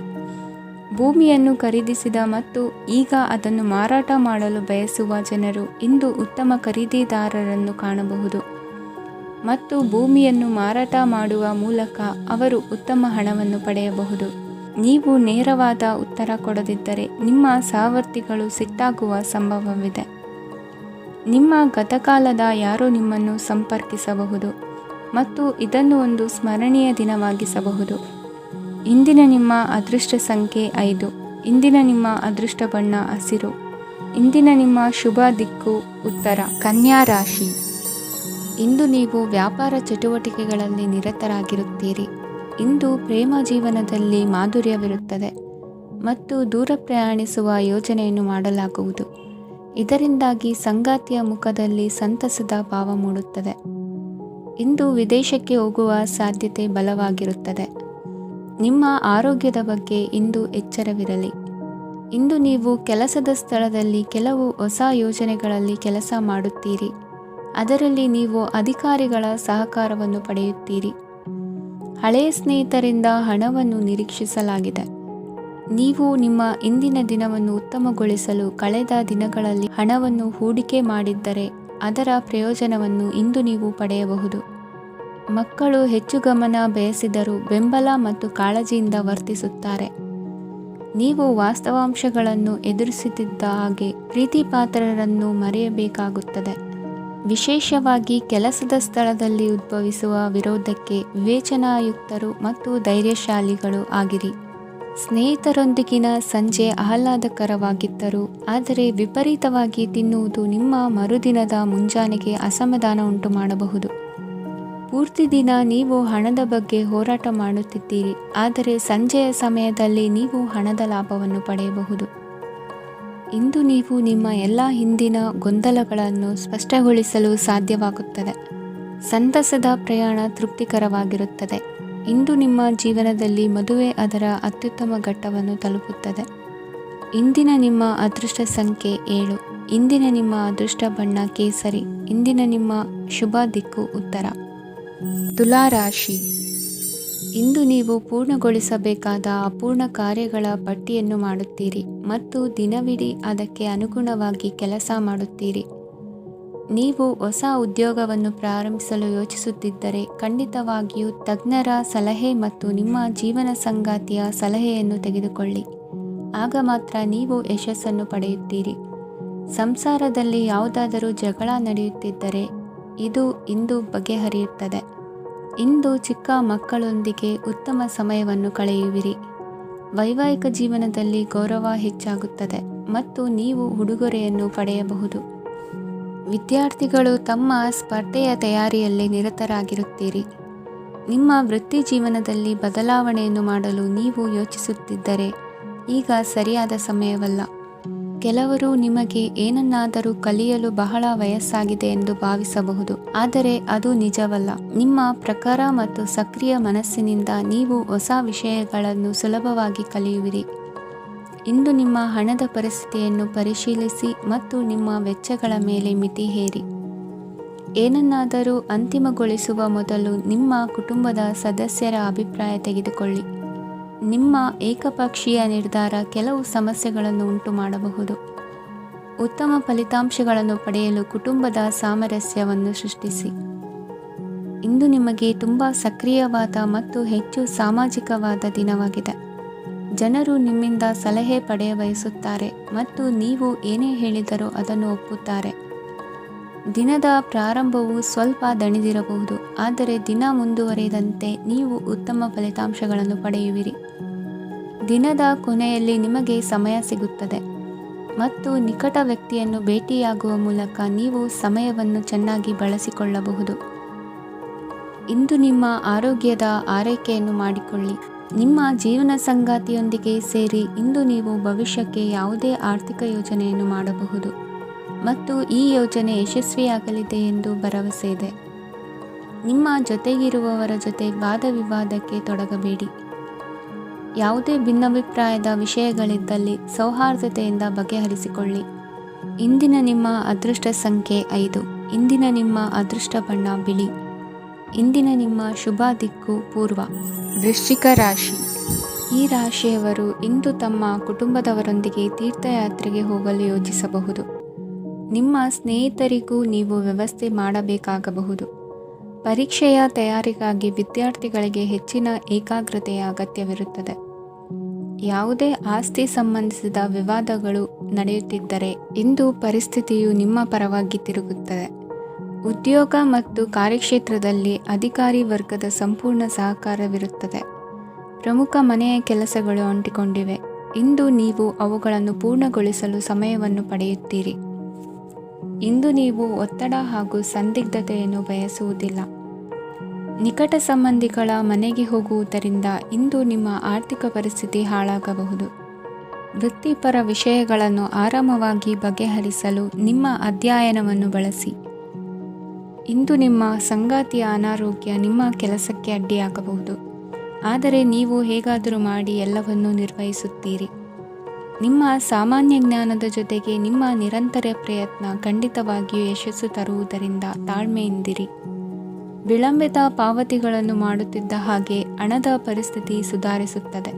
ಭೂಮಿಯನ್ನು ಖರೀದಿಸಿದ ಮತ್ತು ಈಗ ಅದನ್ನು ಮಾರಾಟ ಮಾಡಲು ಬಯಸುವ ಜನರು ಇಂದು ಉತ್ತಮ ಖರೀದಿದಾರರನ್ನು ಕಾಣಬಹುದು ಮತ್ತು ಭೂಮಿಯನ್ನು ಮಾರಾಟ ಮಾಡುವ ಮೂಲಕ ಅವರು ಉತ್ತಮ ಹಣವನ್ನು ಪಡೆಯಬಹುದು. ನೀವು ನೇರವಾದ ಉತ್ತರ ಕೊಡದಿದ್ದರೆ ನಿಮ್ಮ ಸಹವರ್ತಿಗಳು ಸಿಟ್ಟಾಗುವ ಸಂಭವವಿದೆ. ನಿಮ್ಮ ಗತಕಾಲದ ಯಾರೋ ನಿಮ್ಮನ್ನು ಸಂಪರ್ಕಿಸಬಹುದು ಮತ್ತು ಇದನ್ನು ಒಂದು ಸ್ಮರಣೀಯ ದಿನವಾಗಿಸಬಹುದು. ಇಂದಿನ ನಿಮ್ಮ ಅದೃಷ್ಟ ಸಂಖ್ಯೆ 5. ಇಂದಿನ ನಿಮ್ಮ ಅದೃಷ್ಟ ಬಣ್ಣ ಹಸಿರು. ಇಂದಿನ ನಿಮ್ಮ ಶುಭ ದಿಕ್ಕು ಉತ್ತರ. ಕನ್ಯಾ ರಾಶಿ. ಇಂದು ನೀವು ವ್ಯಾಪಾರ ಚಟುವಟಿಕೆಗಳಲ್ಲಿ ನಿರತರಾಗಿರುತ್ತೀರಿ. ಇಂದು ಪ್ರೇಮ ಜೀವನದಲ್ಲಿ ಮಾಧುರ್ಯವಿರುತ್ತದೆ ಮತ್ತು ದೂರ ಪ್ರಯಾಣಿಸುವ ಯೋಜನೆಯನ್ನು ಮಾಡಲಾಗುವುದು. ಇದರಿಂದಾಗಿ ಸಂಗಾತಿಯ ಮುಖದಲ್ಲಿ ಸಂತಸದ ಭಾವ ಮೂಡುತ್ತದೆ. ಇಂದು ವಿದೇಶಕ್ಕೆ ಹೋಗುವ ಸಾಧ್ಯತೆ ಬಲವಾಗಿರುತ್ತದೆ. ನಿಮ್ಮ ಆರೋಗ್ಯದ ಬಗ್ಗೆ ಇಂದು ಎಚ್ಚರವಿರಲಿ. ಇಂದು ನೀವು ಕೆಲಸದ ಸ್ಥಳದಲ್ಲಿ ಕೆಲವು ಹೊಸ ಯೋಜನೆಗಳಲ್ಲಿ ಕೆಲಸ ಮಾಡುತ್ತೀರಿ. ಅದರಲ್ಲಿ ನೀವು ಅಧಿಕಾರಿಗಳ ಸಹಕಾರವನ್ನು ಪಡೆಯುತ್ತೀರಿ. ಹಳೆಯ ಸ್ನೇಹಿತರಿಂದ ಹಣವನ್ನು ನಿರೀಕ್ಷಿಸಲಾಗಿದೆ. ನೀವು ನಿಮ್ಮ ಇಂದಿನ ದಿನವನ್ನು ಉತ್ತಮಗೊಳಿಸಲು ಕಳೆದ ದಿನಗಳಲ್ಲಿ ಹಣವನ್ನು ಹೂಡಿಕೆ ಮಾಡಿದ್ದರೆ ಅದರ ಪ್ರಯೋಜನವನ್ನು ಇಂದು ನೀವು ಪಡೆಯಬಹುದು. ಮಕ್ಕಳು ಹೆಚ್ಚು ಗಮನ ಬಯಸಿದರೂ ಬೆಂಬಲ ಮತ್ತು ಕಾಳಜಿಯಿಂದ ವರ್ತಿಸುತ್ತಾರೆ. ನೀವು ವಾಸ್ತವಾಂಶಗಳನ್ನು ಎದುರಿಸುತ್ತಿದ್ದ ಹಾಗೆ ಪ್ರೀತಿಪಾತ್ರರನ್ನು ಮರೆಯಬೇಕಾಗುತ್ತದೆ. ವಿಶೇಷವಾಗಿ ಕೆಲಸದ ಸ್ಥಳದಲ್ಲಿ ಉದ್ಭವಿಸುವ ವಿರೋಧಕ್ಕೆ ವಿವೇಚನಾಯುಕ್ತರು ಮತ್ತು ಧೈರ್ಯಶಾಲಿಗಳು ಆಗಿರಿ. ಸ್ನೇಹಿತರೊಂದಿಗಿನ ಸಂಜೆ ಆಹ್ಲಾದಕರವಾಗಿದ್ದರೂ ಆದರೆ ವಿಪರೀತವಾಗಿ ತಿನ್ನುವುದು ನಿಮ್ಮ ಮರುದಿನದ ಮುಂಜಾನೆಗೆ ಅಸಮಾಧಾನ ಉಂಟು ಮಾಡಬಹುದು. ಪೂರ್ತಿ ದಿನ ನೀವು ಹಣದ ಬಗ್ಗೆ ಹೋರಾಟ ಮಾಡುತ್ತಿದ್ದೀರಿ, ಆದರೆ ಸಂಜೆಯ ಸಮಯದಲ್ಲಿ ನೀವು ಹಣದ ಲಾಭವನ್ನು ಪಡೆಯಬಹುದು. ಇಂದು ನೀವು ನಿಮ್ಮ ಎಲ್ಲ ಹಿಂದಿನ ಗೊಂದಲಗಳನ್ನು ಸ್ಪಷ್ಟಗೊಳಿಸಲು ಸಾಧ್ಯವಾಗುತ್ತದೆ. ಸಂತಸದ ಪ್ರಯಾಣ ತೃಪ್ತಿಕರವಾಗಿರುತ್ತದೆ. ಇಂದು ನಿಮ್ಮ ಜೀವನದಲ್ಲಿ ಮದುವೆ ಅದರ ಅತ್ಯುತ್ತಮ ಘಟ್ಟವನ್ನು ತಲುಪುತ್ತದೆ. ಇಂದಿನ ನಿಮ್ಮ ಅದೃಷ್ಟ ಸಂಖ್ಯೆ 7. ಇಂದಿನ ನಿಮ್ಮ ಅದೃಷ್ಟ ಬಣ್ಣ ಕೇಸರಿ. ಇಂದಿನ ನಿಮ್ಮ ಶುಭ ದಿಕ್ಕು ಉತ್ತರ. ತುಲಾ ರಾಶಿ. ಇಂದು ನೀವು ಪೂರ್ಣಗೊಳಿಸಬೇಕಾದ ಅಪೂರ್ಣ ಕಾರ್ಯಗಳ ಪಟ್ಟಿಯನ್ನು ಮಾಡುತ್ತೀರಿ ಮತ್ತು ದಿನವಿಡೀ ಅದಕ್ಕೆ ಅನುಗುಣವಾಗಿ ಕೆಲಸ ಮಾಡುತ್ತೀರಿ. ನೀವು ಹೊಸ ಉದ್ಯೋಗವನ್ನು ಪ್ರಾರಂಭಿಸಲು ಯೋಚಿಸುತ್ತಿದ್ದರೆ ಖಂಡಿತವಾಗಿಯೂ ತಜ್ಞರ ಸಲಹೆ ಮತ್ತು ನಿಮ್ಮ ಜೀವನ ಸಂಗಾತಿಯ ಸಲಹೆಯನ್ನು ತೆಗೆದುಕೊಳ್ಳಿ. ಆಗ ಮಾತ್ರ ನೀವು ಯಶಸ್ಸನ್ನು ಪಡೆಯುತ್ತೀರಿ. ಸಂಸಾರದಲ್ಲಿ ಯಾವುದಾದರೂ ಜಗಳ ನಡೆಯುತ್ತಿದ್ದರೆ ಇದು ಇಂದು ಬಗೆಹರಿಯುತ್ತದೆ. ಇಂದು ಚಿಕ್ಕ ಮಕ್ಕಳೊಂದಿಗೆ ಉತ್ತಮ ಸಮಯವನ್ನು ಕಳೆಯುವಿರಿ. ವೈವಾಹಿಕ ಜೀವನದಲ್ಲಿ ಗೌರವ ಹೆಚ್ಚಾಗುತ್ತದೆ ಮತ್ತು ನೀವು ಉಡುಗೊರೆಯನ್ನು ಪಡೆಯಬಹುದು. ವಿದ್ಯಾರ್ಥಿಗಳು ತಮ್ಮ ಸ್ಪರ್ಧೆಯ ತಯಾರಿಯಲ್ಲಿ ನಿರತರಾಗಿರುತ್ತೀರಿ. ನಿಮ್ಮ ವೃತ್ತಿ ಜೀವನದಲ್ಲಿ ಬದಲಾವಣೆಯನ್ನು ಮಾಡಲು ನೀವು ಯೋಚಿಸುತ್ತಿದ್ದರೆ ಈಗ ಸರಿಯಾದ ಸಮಯವಲ್ಲ. ಕೆಲವರು ನಿಮಗೆ ಏನನ್ನಾದರೂ ಕಲಿಯಲು ಬಹಳ ವಯಸ್ಸಾಗಿದೆ ಎಂದು ಭಾವಿಸಬಹುದು, ಆದರೆ ಅದು ನಿಜವಲ್ಲ. ನಿಮ್ಮ ಪ್ರಖರ ಮತ್ತು ಸಕ್ರಿಯ ಮನಸ್ಸಿನಿಂದ ನೀವು ಹೊಸ ವಿಷಯಗಳನ್ನು ಸುಲಭವಾಗಿ ಕಲಿಯುವಿರಿ. ಇಂದು ನಿಮ್ಮ ಹಣದ ಪರಿಸ್ಥಿತಿಯನ್ನು ಪರಿಶೀಲಿಸಿ ಮತ್ತು ನಿಮ್ಮ ವೆಚ್ಚಗಳ ಮೇಲೆ ಮಿತಿ ಹೇರಿ. ಏನನ್ನಾದರೂ ಅಂತಿಮಗೊಳಿಸುವ ಮೊದಲು ನಿಮ್ಮ ಕುಟುಂಬದ ಸದಸ್ಯರ ಅಭಿಪ್ರಾಯ ತೆಗೆದುಕೊಳ್ಳಿ. ನಿಮ್ಮ ಏಕಪಕ್ಷೀಯ ನಿರ್ಧಾರ ಕೆಲವು ಸಮಸ್ಯೆಗಳನ್ನು ಉಂಟು ಮಾಡಬಹುದು. ಉತ್ತಮ ಫಲಿತಾಂಶಗಳನ್ನು ಪಡೆಯಲು ಕುಟುಂಬದ ಸಾಮರಸ್ಯವನ್ನು ಸೃಷ್ಟಿಸಿ. ಇಂದು ನಿಮಗೆ ತುಂಬ ಸಕ್ರಿಯವಾದ ಮತ್ತು ಹೆಚ್ಚು ಸಾಮಾಜಿಕವಾದ ದಿನವಾಗಿದೆ. ಜನರು ನಿಮ್ಮಿಂದ ಸಲಹೆ ಪಡೆಯ ಬಯಸುತ್ತಾರೆ ಮತ್ತು ನೀವು ಏನೇ ಹೇಳಿದರೂ ಅದನ್ನು ಒಪ್ಪುತ್ತಾರೆ. ದಿನದ ಪ್ರಾರಂಭವು ಸ್ವಲ್ಪ ದಣಿದಿರಬಹುದು, ಆದರೆ ದಿನ ಮುಂದುವರಿದಂತೆ ನೀವು ಉತ್ತಮ ಫಲಿತಾಂಶಗಳನ್ನು ಪಡೆಯುವಿರಿ. ದಿನದ ಕೊನೆಯಲ್ಲಿ ನಿಮಗೆ ಸಮಯ ಸಿಗುತ್ತದೆ ಮತ್ತು ನಿಕಟ ವ್ಯಕ್ತಿಯನ್ನು ಭೇಟಿಯಾಗುವ ಮೂಲಕ ನೀವು ಸಮಯವನ್ನು ಚೆನ್ನಾಗಿ ಬಳಸಿಕೊಳ್ಳಬಹುದು. ಇಂದು ನಿಮ್ಮ ಆರೋಗ್ಯದ ಆರೈಕೆಯನ್ನು ಮಾಡಿಕೊಳ್ಳಿ. ನಿಮ್ಮ ಜೀವನ ಸಂಗಾತಿಯೊಂದಿಗೆ ಸೇರಿ ಇಂದು ನೀವು ಭವಿಷ್ಯಕ್ಕೆ ಯಾವುದೇ ಆರ್ಥಿಕ ಯೋಜನೆಯನ್ನು ಮಾಡಬಹುದು ಮತ್ತು ಈ ಯೋಜನೆ ಯಶಸ್ವಿಯಾಗಲಿದೆ ಎಂದು ಭರವಸೆ ಇದೆ. ನಿಮ್ಮ ಜೊತೆಗಿರುವವರ ಜೊತೆ ವಾದ ವಿವಾದಕ್ಕೆ ತೊಡಗಬೇಡಿ. ಯಾವುದೇ ಭಿನ್ನಾಭಿಪ್ರಾಯದ ವಿಷಯಗಳಿದ್ದಲ್ಲಿ ಸೌಹಾರ್ದತೆಯಿಂದ ಬಗೆಹರಿಸಿಕೊಳ್ಳಿ. ಇಂದಿನ ನಿಮ್ಮ ಅದೃಷ್ಟ ಸಂಖ್ಯೆ 5. ಇಂದಿನ ನಿಮ್ಮ ಅದೃಷ್ಟ ಬಣ್ಣ ಬಿಳಿ. ಇಂದಿನ ನಿಮ್ಮ ಶುಭ ದಿಕ್ಕು ಪೂರ್ವ. ವೃಶ್ಚಿಕ ರಾಶಿ. ಈ ರಾಶಿಯವರು ಇಂದು ತಮ್ಮ ಕುಟುಂಬದವರೊಂದಿಗೆ ತೀರ್ಥಯಾತ್ರೆಗೆ ಹೋಗಲು ಯೋಚಿಸಬಹುದು. ನಿಮ್ಮ ಸ್ನೇಹಿತರಿಗೂ ನೀವು ವ್ಯವಸ್ಥೆ ಮಾಡಬೇಕಾಗಬಹುದು. ಪರೀಕ್ಷೆಯ ತಯಾರಿಗಾಗಿ ವಿದ್ಯಾರ್ಥಿಗಳಿಗೆ ಹೆಚ್ಚಿನ ಏಕಾಗ್ರತೆಯ ಅಗತ್ಯವಿರುತ್ತದೆ. ಯಾವುದೇ ಆಸ್ತಿ ಸಂಬಂಧಿಸಿದ ವಿವಾದಗಳು ನಡೆಯುತ್ತಿದ್ದರೆ ಇಂದು ಪರಿಸ್ಥಿತಿಯು ನಿಮ್ಮ ಪರವಾಗಿ ತಿರುಗುತ್ತದೆ. ಉದ್ಯೋಗ ಮತ್ತು ಕಾರ್ಯಕ್ಷೇತ್ರದಲ್ಲಿ ಅಧಿಕಾರಿ ವರ್ಗದ ಸಂಪೂರ್ಣ ಸಹಕಾರವಿರುತ್ತದೆ. ಪ್ರಮುಖ ಮನೆಯ ಕೆಲಸಗಳು ಅಂಟಿಕೊಂಡಿವೆ. ಇಂದು ನೀವು ಅವುಗಳನ್ನು ಪೂರ್ಣಗೊಳಿಸಲು ಸಮಯವನ್ನು ಪಡೆಯುತ್ತೀರಿ. ಇಂದು ನೀವು ಒತ್ತಡ ಹಾಗೂ ಸಂದಿಗ್ಧತೆಯನ್ನು ಬಯಸುವುದಿಲ್ಲ. ನಿಕಟ ಸಂಬಂಧಿಗಳ ಮನೆಗೆ ಹೋಗುವುದರಿಂದ ಇಂದು ನಿಮ್ಮ ಆರ್ಥಿಕ ಪರಿಸ್ಥಿತಿ ಹಾಳಾಗಬಹುದು. ವೃತ್ತಿಪರ ವಿಷಯಗಳನ್ನು ಆರಾಮವಾಗಿ ಬಗೆಹರಿಸಲು ನಿಮ್ಮ ಅಧ್ಯಯನವನ್ನು ಬಳಸಿ. ಇಂದು ನಿಮ್ಮ ಸಂಗಾತಿಯ ಅನಾರೋಗ್ಯ ನಿಮ್ಮ ಕೆಲಸಕ್ಕೆ ಅಡ್ಡಿಯಾಗಬಹುದು, ಆದರೆ ನೀವು ಹೇಗಾದರೂ ಮಾಡಿ ಎಲ್ಲವನ್ನೂ ನಿರ್ವಹಿಸುತ್ತೀರಿ. ನಿಮ್ಮ ಸಾಮಾನ್ಯ ಜ್ಞಾನದ ಜೊತೆಗೆ ನಿಮ್ಮ ನಿರಂತರ ಪ್ರಯತ್ನ ಖಂಡಿತವಾಗಿಯೂ ಯಶಸ್ಸು ತರುವುದರಿಂದ ತಾಳ್ಮೆಯಿಂದಿರಿ. ವಿಳಂಬಿತ ಪಾವತಿಗಳನ್ನು ಮಾಡುತ್ತಿದ್ದ ಹಾಗೆ ಹಣದ ಪರಿಸ್ಥಿತಿ ಸುಧಾರಿಸುತ್ತದೆ.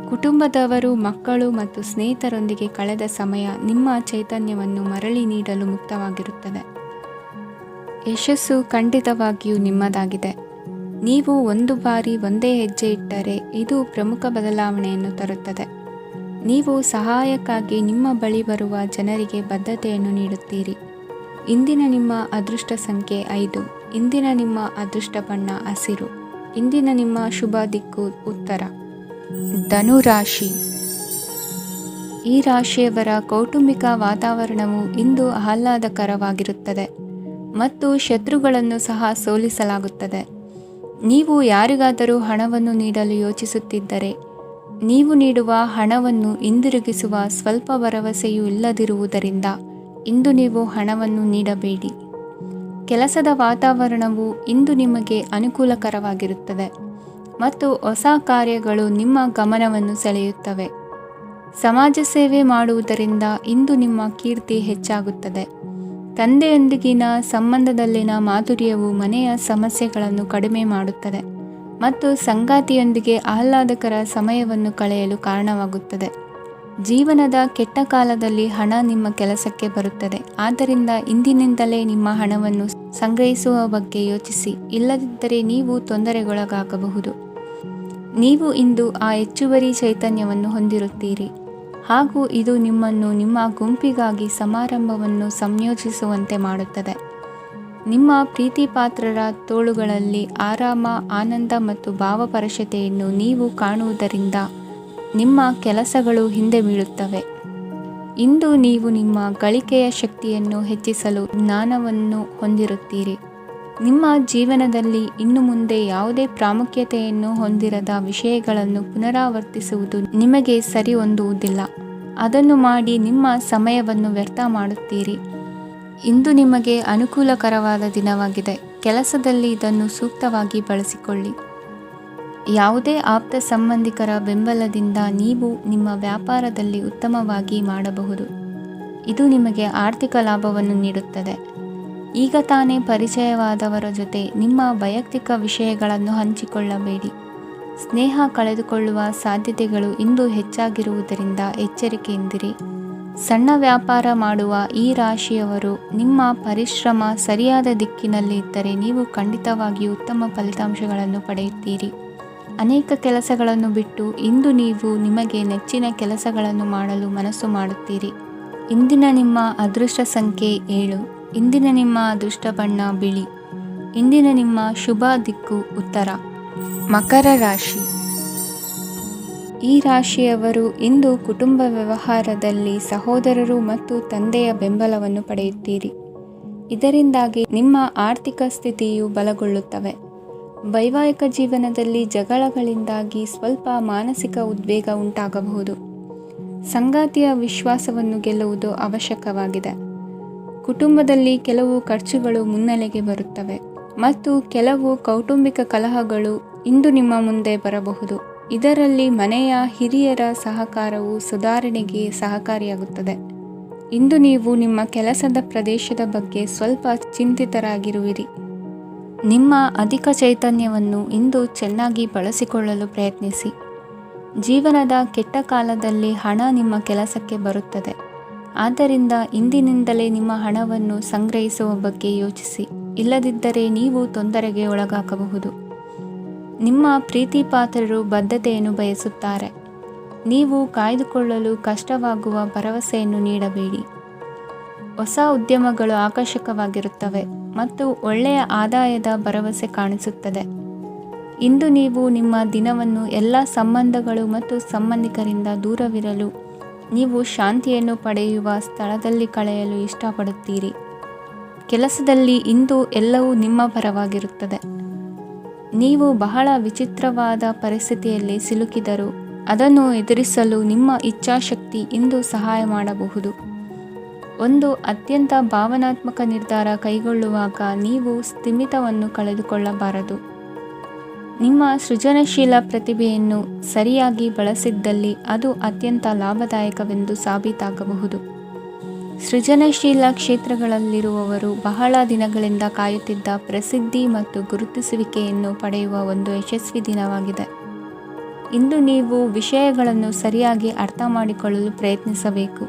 ಕುಟುಂಬದವರು, ಮಕ್ಕಳು ಮತ್ತು ಸ್ನೇಹಿತರೊಂದಿಗೆ ಕಳೆದ ಸಮಯ ನಿಮ್ಮ ಚೈತನ್ಯವನ್ನು ಮರಳಿ ನೀಡಲು ಮುಕ್ತವಾಗಿರುತ್ತದೆ. ಯಶಸ್ಸು ಖಂಡಿತವಾಗಿಯೂ ನಿಮ್ಮದಾಗಿದೆ. ನೀವು ಒಂದು ಬಾರಿ ಒಂದೇ ಹೆಜ್ಜೆ ಇಟ್ಟರೆ ಇದು ಪ್ರಮುಖ ಬದಲಾವಣೆಯನ್ನು ತರುತ್ತದೆ. ನೀವು ಸಹಾಯಕ್ಕಾಗಿ ನಿಮ್ಮ ಬಳಿ ಬರುವ ಜನರಿಗೆ ಬದ್ಧತೆಯನ್ನು ನೀಡುತ್ತೀರಿ. ಇಂದಿನ ನಿಮ್ಮ ಅದೃಷ್ಟ ಸಂಖ್ಯೆ 5. ಇಂದಿನ ನಿಮ್ಮ ಅದೃಷ್ಟ ಬಣ್ಣ ಹಸಿರು. ಇಂದಿನ ನಿಮ್ಮ ಶುಭ ದಿಕ್ಕು ಉತ್ತರ. ಧನುರಾಶಿ. ಈ ರಾಶಿಯವರ ಕೌಟುಂಬಿಕ ವಾತಾವರಣವು ಇಂದು ಆಹ್ಲಾದಕರವಾಗಿರುತ್ತದೆ ಮತ್ತು ಶತ್ರುಗಳನ್ನು ಸಹ ಸೋಲಿಸಲಾಗುತ್ತದೆ. ನೀವು ಯಾರಿಗಾದರೂ ಹಣವನ್ನು ನೀಡಲು ಯೋಚಿಸುತ್ತಿದ್ದರೆ ನೀವು ನೀಡುವ ಹಣವನ್ನು ಹಿಂದಿರುಗಿಸುವ ಸ್ವಲ್ಪ ಭರವಸೆಯೂ ಇಲ್ಲದಿರುವುದರಿಂದ ಇಂದು ನೀವು ಹಣವನ್ನು ನೀಡಬೇಡಿ. ಕೆಲಸದ ವಾತಾವರಣವು ಇಂದು ನಿಮಗೆ ಅನುಕೂಲಕರವಾಗಿರುತ್ತದೆ ಮತ್ತು ಹೊಸ ಕಾರ್ಯಗಳು ನಿಮ್ಮ ಗಮನವನ್ನು ಸೆಳೆಯುತ್ತವೆ. ಸಮಾಜ ಸೇವೆ ಮಾಡುವುದರಿಂದ ಇಂದು ನಿಮ್ಮ ಕೀರ್ತಿ ಹೆಚ್ಚಾಗುತ್ತದೆ. ತಂದೆಯೊಂದಿಗಿನ ಸಂಬಂಧದಲ್ಲಿನ ಮಾಧುರ್ಯವು ಮನೆಯ ಸಮಸ್ಯೆಗಳನ್ನು ಕಡಿಮೆ ಮಾಡುತ್ತದೆ ಮತ್ತು ಸಂಗಾತಿಯೊಂದಿಗೆ ಆಹ್ಲಾದಕರ ಸಮಯವನ್ನು ಕಳೆಯಲು ಕಾರಣವಾಗುತ್ತದೆ. ಜೀವನದ ಕೆಟ್ಟ ಕಾಲದಲ್ಲಿ ಹಣ ನಿಮ್ಮ ಕೆಲಸಕ್ಕೆ ಬರುತ್ತದೆ. ಆದ್ದರಿಂದ ಇಂದಿನಿಂದಲೇ ನಿಮ್ಮ ಹಣವನ್ನು ಸಂಗ್ರಹಿಸುವ ಬಗ್ಗೆ ಯೋಚಿಸಿ, ಇಲ್ಲದಿದ್ದರೆ ನೀವು ತೊಂದರೆಗೊಳಗಾಗಬಹುದು. ನೀವು ಇಂದು ಆ ಹೆಚ್ಚುವರಿ ಚೈತನ್ಯವನ್ನು ಹೊಂದಿರುತ್ತೀರಿ ಹಾಗೂ ಇದು ನಿಮ್ಮನ್ನು ನಿಮ್ಮ ಗುಂಪಿಗಾಗಿ ಸಮಾರಂಭವನ್ನು ಸಂಯೋಜಿಸುವಂತೆ ಮಾಡುತ್ತದೆ. ನಿಮ್ಮ ಪ್ರೀತಿಪಾತ್ರರ ತೋಳುಗಳಲ್ಲಿ ಆರಾಮ, ಆನಂದ ಮತ್ತು ಭಾವಪರಶತೆಯನ್ನು ನೀವು ಕಾಣುವುದರಿಂದ ನಿಮ್ಮ ಕೆಲಸಗಳು ಹಿಂದೆ ಬೀಳುತ್ತವೆ. ಇಂದು ನೀವು ನಿಮ್ಮ ಗಳಿಕೆಯ ಶಕ್ತಿಯನ್ನು ಹೆಚ್ಚಿಸಲು ಜ್ಞಾನವನ್ನು ಹೊಂದಿರುತ್ತೀರಿ. ನಿಮ್ಮ ಜೀವನದಲ್ಲಿ ಇನ್ನು ಮುಂದೆ ಯಾವುದೇ ಪ್ರಾಮುಖ್ಯತೆಯನ್ನು ಹೊಂದಿರದ ವಿಷಯಗಳನ್ನು ಪುನರಾವರ್ತಿಸುವುದು ನಿಮಗೆ ಸರಿ ಹೊಂದುವುದಿಲ್ಲ. ಅದನ್ನು ಮಾಡಿ ನಿಮ್ಮ ಸಮಯವನ್ನು ವ್ಯರ್ಥ ಮಾಡುತ್ತೀರಿ. ಇಂದು ನಿಮಗೆ ಅನುಕೂಲಕರವಾದ ದಿನವಾಗಿದೆ. ಕೆಲಸದಲ್ಲಿ ಇದನ್ನು ಸೂಕ್ತವಾಗಿ ಬಳಸಿಕೊಳ್ಳಿ. ಯಾವುದೇ ಆಪ್ತ ಸಂಬಂಧಿಕರ ಬೆಂಬಲದಿಂದ ನೀವು ನಿಮ್ಮ ವ್ಯಾಪಾರದಲ್ಲಿ ಉತ್ತಮವಾಗಿ ಮಾಡಬಹುದು. ಇದು ನಿಮಗೆ ಆರ್ಥಿಕ ಲಾಭವನ್ನು ನೀಡುತ್ತದೆ. ಈಗ ತಾನೇ ಪರಿಚಯವಾದವರ ಜೊತೆ ನಿಮ್ಮ ವೈಯಕ್ತಿಕ ವಿಷಯಗಳನ್ನು ಹಂಚಿಕೊಳ್ಳಬೇಡಿ. ಸ್ನೇಹ ಕಳೆದುಕೊಳ್ಳುವ ಸಾಧ್ಯತೆಗಳು ಇಂದು ಹೆಚ್ಚಾಗಿರುವುದರಿಂದ ಎಚ್ಚರಿಕೆಯಿಂದಿರಿ. ಸಣ್ಣ ವ್ಯಾಪಾರ ಮಾಡುವ ಈ ರಾಶಿಯವರು ನಿಮ್ಮ ಪರಿಶ್ರಮ ಸರಿಯಾದ ದಿಕ್ಕಿನಲ್ಲಿ ಇದ್ದರೆ ನೀವು ಖಂಡಿತವಾಗಿಯೂ ಉತ್ತಮ ಫಲಿತಾಂಶಗಳನ್ನು ಪಡೆಯುತ್ತೀರಿ. ಅನೇಕ ಕೆಲಸಗಳನ್ನು ಬಿಟ್ಟು ಇಂದು ನೀವು ನಿಮಗೆ ನೆಚ್ಚಿನ ಕೆಲಸಗಳನ್ನು ಮಾಡಲು ಮನಸ್ಸು ಮಾಡುತ್ತೀರಿ. ಇಂದಿನ ನಿಮ್ಮ ಅದೃಷ್ಟ ಸಂಖ್ಯೆ 7. ಇಂದಿನ ನಿಮ್ಮ ಅದೃಷ್ಟ ಬಣ್ಣ ಬಿಳಿ. ಇಂದಿನ ನಿಮ್ಮ ಶುಭ ದಿಕ್ಕು ಉತ್ತರ. ಮಕರ ರಾಶಿ. ಈ ರಾಶಿಯವರು ಇಂದು ಕುಟುಂಬ ವ್ಯವಹಾರದಲ್ಲಿ ಸಹೋದರರು ಮತ್ತು ತಂದೆಯ ಬೆಂಬಲವನ್ನು ಪಡೆಯುತ್ತೀರಿ. ಇದರಿಂದಾಗಿ ನಿಮ್ಮ ಆರ್ಥಿಕ ಸ್ಥಿತಿಯು ಬಲಗೊಳ್ಳುತ್ತವೆ. ವೈವಾಹಿಕ ಜೀವನದಲ್ಲಿ ಜಗಳಗಳಿಂದಾಗಿ ಸ್ವಲ್ಪ ಮಾನಸಿಕ ಉದ್ವೇಗ ಉಂಟಾಗಬಹುದು. ಸಂಗಾತಿಯ ವಿಶ್ವಾಸವನ್ನು ಗೆಲ್ಲುವುದು ಅವಶ್ಯಕವಾಗಿದೆ. ಕುಟುಂಬದಲ್ಲಿ ಕೆಲವು ಖರ್ಚುಗಳು ಮುನ್ನೆಲೆಗೆ ಬರುತ್ತವೆ ಮತ್ತು ಕೆಲವು ಕೌಟುಂಬಿಕ ಕಲಹಗಳು ಇಂದು ನಿಮ್ಮ ಮುಂದೆ ಬರಬಹುದು. ಇದರಲ್ಲಿ ಮನೆಯ ಹಿರಿಯರ ಸಹಕಾರವು ಸುಧಾರಣೆಗೆ ಸಹಕಾರಿಯಾಗುತ್ತದೆ. ಇಂದು ನೀವು ನಿಮ್ಮ ಕೆಲಸದ ಪ್ರದೇಶದ ಬಗ್ಗೆ ಸ್ವಲ್ಪ ಚಿಂತಿತರಾಗಿರುವಿರಿ. ನಿಮ್ಮ ಅಧಿಕ ಚೈತನ್ಯವನ್ನು ಇಂದು ಚೆನ್ನಾಗಿ ಬಳಸಿಕೊಳ್ಳಲು ಪ್ರಯತ್ನಿಸಿ. ಜೀವನದ ಕೆಟ್ಟ ಕಾಲದಲ್ಲಿ ಹಣ ನಿಮ್ಮ ಕೆಲಸಕ್ಕೆ ಬರುತ್ತದೆ. ಆದ್ದರಿಂದ ಇಂದಿನಿಂದಲೇ ನಿಮ್ಮ ಹಣವನ್ನು ಸಂಗ್ರಹಿಸುವ ಬಗ್ಗೆ ಯೋಚಿಸಿ. ಇಲ್ಲದಿದ್ದರೆ ನೀವು ತೊಂದರೆಗೆ ಒಳಗಾಗಬಹುದು. ನಿಮ್ಮ ಪ್ರೀತಿಪಾತ್ರರು ಬದ್ಧತೆಯನ್ನು ಬಯಸುತ್ತಾರೆ. ನೀವು ಕಾಯ್ದುಕೊಳ್ಳಲು ಕಷ್ಟವಾಗುವ ಭರವಸೆಯನ್ನು ನೀಡಬೇಡಿ. ಹೊಸ ಉದ್ಯಮಗಳು ಆಕರ್ಷಕವಾಗಿರುತ್ತವೆ ಮತ್ತು ಒಳ್ಳೆಯ ಆದಾಯದ ಭರವಸೆ ಕಾಣಿಸುತ್ತದೆ. ಇಂದು ನೀವು ನಿಮ್ಮ ದಿನವನ್ನು ಎಲ್ಲ ಸಂಬಂಧಗಳು ಮತ್ತು ಸಂಬಂಧಿಕರಿಂದ ದೂರವಿರಲು ನೀವು ಶಾಂತಿಯನ್ನು ಪಡೆಯುವ ಸ್ಥಳದಲ್ಲಿ ಕಳೆಯಲು ಇಷ್ಟಪಡುತ್ತೀರಿ. ಕೆಲಸದಲ್ಲಿ ಇಂದು ಎಲ್ಲವೂ ನಿಮ್ಮ ಪರವಾಗಿರುತ್ತದೆ. ನೀವು ಬಹಳ ವಿಚಿತ್ರವಾದ ಪರಿಸ್ಥಿತಿಯಲ್ಲಿ ಸಿಲುಕಿದರೂ ಅದನ್ನು ಎದುರಿಸಲು ನಿಮ್ಮ ಇಚ್ಛಾಶಕ್ತಿ ಇಂದು ಸಹಾಯ ಮಾಡಬಹುದು. ಒಂದು ಅತ್ಯಂತ ಭಾವನಾತ್ಮಕ ನಿರ್ಧಾರ ಕೈಗೊಳ್ಳುವಾಗ ನೀವು ಸ್ಥಿಮಿತವನ್ನು ಕಳೆದುಕೊಳ್ಳಬಾರದು. ನಿಮ್ಮ ಸೃಜನಶೀಲ ಪ್ರತಿಭೆಯನ್ನು ಸರಿಯಾಗಿ ಬಳಸಿದ್ದಲ್ಲಿ ಅದು ಅತ್ಯಂತ ಲಾಭದಾಯಕವೆಂದು ಸಾಬೀತಾಗಬಹುದು. ಸೃಜನಶೀಲ ಕ್ಷೇತ್ರಗಳಲ್ಲಿರುವವರು ಬಹಳ ದಿನಗಳಿಂದ ಕಾಯುತ್ತಿದ್ದ ಪ್ರಸಿದ್ಧಿ ಮತ್ತು ಗುರುತಿಸುವಿಕೆಯನ್ನು ಪಡೆಯುವ ಒಂದು ಯಶಸ್ವಿ ದಿನವಾಗಿದೆ. ಇಂದು ನೀವು ವಿಷಯಗಳನ್ನು ಸರಿಯಾಗಿ ಅರ್ಥ ಮಾಡಿಕೊಳ್ಳಲು ಪ್ರಯತ್ನಿಸಬೇಕು.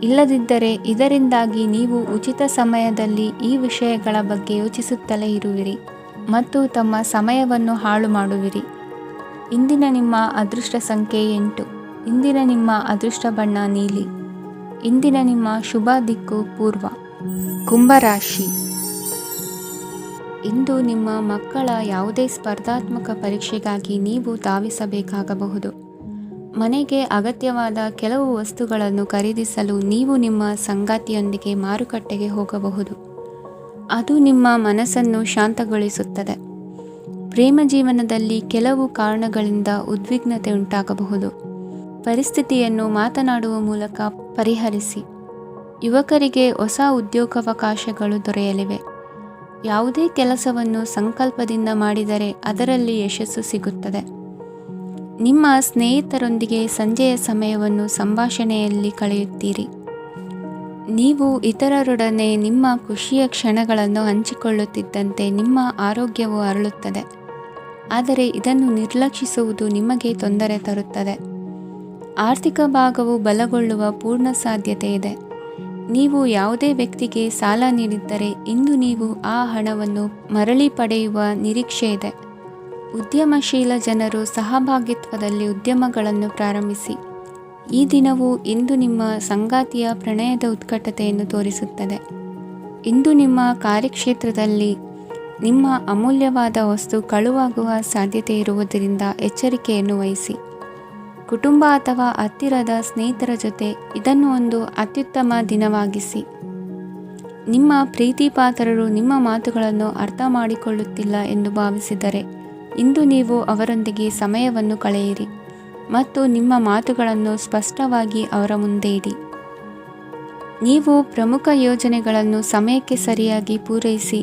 ಇಲ್ಲದಿದ್ದರೆ ಇದರಿಂದಾಗಿ ನೀವು ಉಚಿತ ಸಮಯದಲ್ಲಿ ಈ ವಿಷಯಗಳ ಬಗ್ಗೆ ಯೋಚಿಸುತ್ತಲೇ ಇರುವಿರಿ ಮತ್ತು ತಮ್ಮ ಸಮಯವನ್ನು ಹಾಳು ಮಾಡುವಿರಿ. ಇಂದಿನ ನಿಮ್ಮ ಅದೃಷ್ಟ ಸಂಖ್ಯೆ 8. ಇಂದಿನ ನಿಮ್ಮ ಅದೃಷ್ಟ ಬಣ್ಣ ನೀಲಿ. ಇಂದಿನ ನಿಮ್ಮ ಶುಭ ದಿಕ್ಕು ಪೂರ್ವ. ಕುಂಭರಾಶಿ. ಇಂದು ನಿಮ್ಮ ಮಕ್ಕಳ ಯಾವುದೇ ಸ್ಪರ್ಧಾತ್ಮಕ ಪರೀಕ್ಷೆಗಾಗಿ ನೀವು ಧಾವಿಸಬೇಕಾಗಬಹುದು. ಮನೆಗೆ ಅಗತ್ಯವಾದ ಕೆಲವು ವಸ್ತುಗಳನ್ನು ಖರೀದಿಸಲು ನೀವು ನಿಮ್ಮ ಸಂಗಾತಿಯೊಂದಿಗೆ ಮಾರುಕಟ್ಟೆಗೆ ಹೋಗಬಹುದು. ಅದು ನಿಮ್ಮ ಮನಸ್ಸನ್ನು ಶಾಂತಗೊಳಿಸುತ್ತದೆ. ಪ್ರೇಮ ಜೀವನದಲ್ಲಿ ಕೆಲವು ಕಾರಣಗಳಿಂದ ಉದ್ವಿಗ್ನತೆ ಉಂಟಾಗಬಹುದು. ಪರಿಸ್ಥಿತಿಯನ್ನು ಮಾತನಾಡುವ ಮೂಲಕ ಪರಿಹರಿಸಿ. ಯುವಕರಿಗೆ ಹೊಸ ಉದ್ಯೋಗಾವಕಾಶಗಳು ದೊರೆಯಲಿವೆ. ಯಾವುದೇ ಕೆಲಸವನ್ನು ಸಂಕಲ್ಪದಿಂದ ಮಾಡಿದರೆ ಅದರಲ್ಲಿ ಯಶಸ್ಸು ಸಿಗುತ್ತದೆ. ನಿಮ್ಮ ಸ್ನೇಹಿತರೊಂದಿಗೆ ಸಂಜೆಯ ಸಮಯವನ್ನು ಸಂಭಾಷಣೆಯಲ್ಲಿ ಕಳೆಯುತ್ತೀರಿ. ನೀವು ಇತರರೊಡನೆ ನಿಮ್ಮ ಖುಷಿಯ ಕ್ಷಣಗಳನ್ನು ಹಂಚಿಕೊಳ್ಳುತ್ತಿದ್ದಂತೆ ನಿಮ್ಮ ಆರೋಗ್ಯವು ಅರಳುತ್ತದೆ. ಆದರೆ ಇದನ್ನು ನಿರ್ಲಕ್ಷಿಸುವುದು ನಿಮಗೆ ತೊಂದರೆ ತರುತ್ತದೆ. ಆರ್ಥಿಕ ಭಾಗವು ಬಲಗೊಳ್ಳುವ ಪೂರ್ಣ ಸಾಧ್ಯತೆ ಇದೆ. ನೀವು ಯಾವುದೇ ವ್ಯಕ್ತಿಗೆ ಸಾಲ ನೀಡಿದ್ದರೆ ಇಂದು ನೀವು ಆ ಹಣವನ್ನು ಮರಳಿ ಪಡೆಯುವ ನಿರೀಕ್ಷೆ ಇದೆ. ಉದ್ಯಮಶೀಲ ಜನರು ಸಹಭಾಗಿತ್ವದಲ್ಲಿ ಉದ್ಯಮಗಳನ್ನು ಪ್ರಾರಂಭಿಸಿ. ಈ ದಿನವು ಇಂದು ನಿಮ್ಮ ಸಂಗಾತಿಯ ಪ್ರಣಯದ ಉತ್ಕಟತೆಯನ್ನು ತೋರಿಸುತ್ತದೆ. ಇಂದು ನಿಮ್ಮ ಕಾರ್ಯಕ್ಷೇತ್ರದಲ್ಲಿ ನಿಮ್ಮ ಅಮೂಲ್ಯವಾದ ವಸ್ತು ಕಳುವಾಗುವ ಸಾಧ್ಯತೆ ಇರುವುದರಿಂದ ಎಚ್ಚರಿಕೆಯನ್ನು ವಹಿಸಿ. ಕುಟುಂಬ ಅಥವಾ ಹತ್ತಿರದ ಸ್ನೇಹಿತರ ಜೊತೆ ಇದನ್ನು ಒಂದು ಅತ್ಯುತ್ತಮ ದಿನವಾಗಿಸಿ. ನಿಮ್ಮ ಪ್ರೀತಿಪಾತ್ರರು ನಿಮ್ಮ ಮಾತುಗಳನ್ನು ಅರ್ಥ ಮಾಡಿಕೊಳ್ಳುತ್ತಿಲ್ಲ ಎಂದು ಭಾವಿಸಿದರೆ ಇಂದು ನೀವು ಅವರೊಂದಿಗೆ ಸಮಯವನ್ನು ಕಳೆಯಿರಿ ಮತ್ತು ನಿಮ್ಮ ಮಾತುಗಳನ್ನು ಸ್ಪಷ್ಟವಾಗಿ ಅವರ ಮುಂದೆ ಇಡಿ. ನೀವು ಪ್ರಮುಖ ಯೋಜನೆಗಳನ್ನು ಸಮಯಕ್ಕೆ ಸರಿಯಾಗಿ ಪೂರೈಸಿ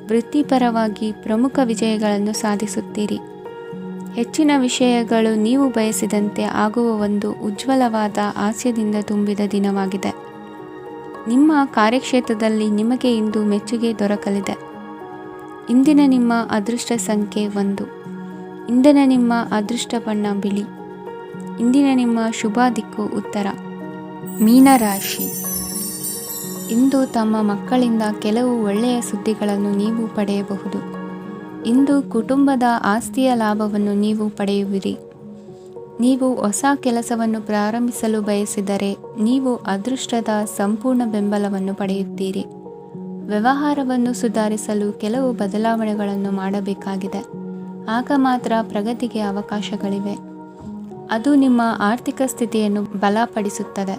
ವೃತ್ತಿಪರವಾಗಿ ಪ್ರಮುಖ ವಿಜಯಗಳನ್ನು ಸಾಧಿಸುತ್ತೀರಿ. ಹೆಚ್ಚಿನ ವಿಷಯಗಳು ನೀವು ಬಯಸಿದಂತೆ ಆಗುವ ಒಂದು ಉಜ್ವಲವಾದ ಹಾಸ್ಯದಿಂದ ತುಂಬಿದ ದಿನವಾಗಿದೆ. ನಿಮ್ಮ ಕಾರ್ಯಕ್ಷೇತ್ರದಲ್ಲಿ ನಿಮಗೆ ಇಂದು ಮೆಚ್ಚುಗೆ ದೊರಕಲಿದೆ. ಇಂದಿನ ನಿಮ್ಮ ಅದೃಷ್ಟ ಸಂಖ್ಯೆ 1. ಇಂದಿನ ನಿಮ್ಮ ಅದೃಷ್ಟ ಬಣ್ಣ ಬಿಳಿ. ಇಂದಿನ ನಿಮ್ಮ ಶುಭ ದಿಕ್ಕು ಉತ್ತರ. ಮೀನರಾಶಿ. ಇಂದು ತಮ್ಮ ಮಕ್ಕಳಿಂದ ಕೆಲವು ಒಳ್ಳೆಯ ಸುದ್ದಿಗಳನ್ನು ನೀವು ಪಡೆಯಬಹುದು. ಇಂದು ಕುಟುಂಬದ ಆಸ್ತಿಯ ಲಾಭವನ್ನು ನೀವು ಪಡೆಯುವಿರಿ. ನೀವು ಹೊಸ ಕೆಲಸವನ್ನು ಪ್ರಾರಂಭಿಸಲು ಬಯಸಿದರೆ ನೀವು ಅದೃಷ್ಟದ ಸಂಪೂರ್ಣ ಬೆಂಬಲವನ್ನು ಪಡೆಯುತ್ತೀರಿ. ವ್ಯವಹಾರವನ್ನು ಸುಧಾರಿಸಲು ಕೆಲವು ಬದಲಾವಣೆಗಳನ್ನು ಮಾಡಬೇಕಾಗಿದೆ. ಆಗ ಮಾತ್ರ ಪ್ರಗತಿಗೆ ಅವಕಾಶಗಳಿವೆ. ಅದು ನಿಮ್ಮ ಆರ್ಥಿಕ ಸ್ಥಿತಿಯನ್ನು ಬಲಪಡಿಸುತ್ತದೆ.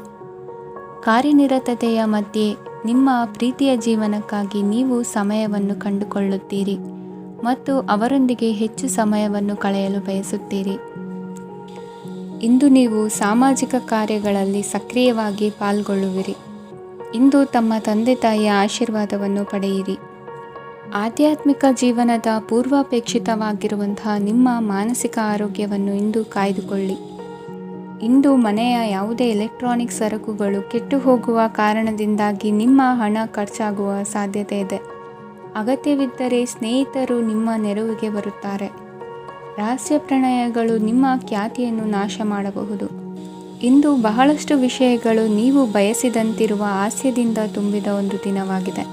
ಕಾರ್ಯನಿರತತೆಯ ಮಧ್ಯೆ ನಿಮ್ಮ ಪ್ರೀತಿಯ ಜೀವನಕ್ಕಾಗಿ ನೀವು ಸಮಯವನ್ನು ಕಂಡುಕೊಳ್ಳುತ್ತೀರಿ ಮತ್ತು ಅವರೊಂದಿಗೆ ಹೆಚ್ಚು ಸಮಯವನ್ನು ಕಳೆಯಲು ಬಯಸುತ್ತೀರಿ. ಇಂದು ನೀವು ಸಾಮಾಜಿಕ ಕಾರ್ಯಗಳಲ್ಲಿ ಸಕ್ರಿಯವಾಗಿ ಪಾಲ್ಗೊಳ್ಳುವಿರಿ. ಇಂದು ತಮ್ಮ ತಂದೆ ತಾಯಿಯ ಆಶೀರ್ವಾದವನ್ನು ಪಡೆಯಿರಿ. ಆಧ್ಯಾತ್ಮಿಕ ಜೀವನದ ಪೂರ್ವಾಪೇಕ್ಷಿತವಾಗಿರುವಂತಹ ನಿಮ್ಮ ಮಾನಸಿಕ ಆರೋಗ್ಯವನ್ನು ಇಂದು ಕಾಯ್ದುಕೊಳ್ಳಿ. ಇಂದು ಮನೆಯ ಯಾವುದೇ ಎಲೆಕ್ಟ್ರಾನಿಕ್ ಸರಕುಗಳು ಕೆಟ್ಟು ಹೋಗುವ ಕಾರಣದಿಂದಾಗಿ ನಿಮ್ಮ ಹಣ ಖರ್ಚಾಗುವ ಸಾಧ್ಯತೆ ಇದೆ. ಅಗತ್ಯವಿದ್ದರೆ ಸ್ನೇಹಿತರು ನಿಮ್ಮ ನೆರವಿಗೆ ಬರುತ್ತಾರೆ. ರಹಸ್ಯ ಪ್ರಣಯಗಳು ನಿಮ್ಮ ಖ್ಯಾತಿಯನ್ನು ನಾಶ ಮಾಡಬಹುದು. ಇಂದು ಬಹಳಷ್ಟು ವಿಷಯಗಳು ನೀವು ಬಯಸಿದಂತಿರುವ ಹಾಸ್ಯದಿಂದ ತುಂಬಿದ ಒಂದು ದಿನವಾಗಿದೆ.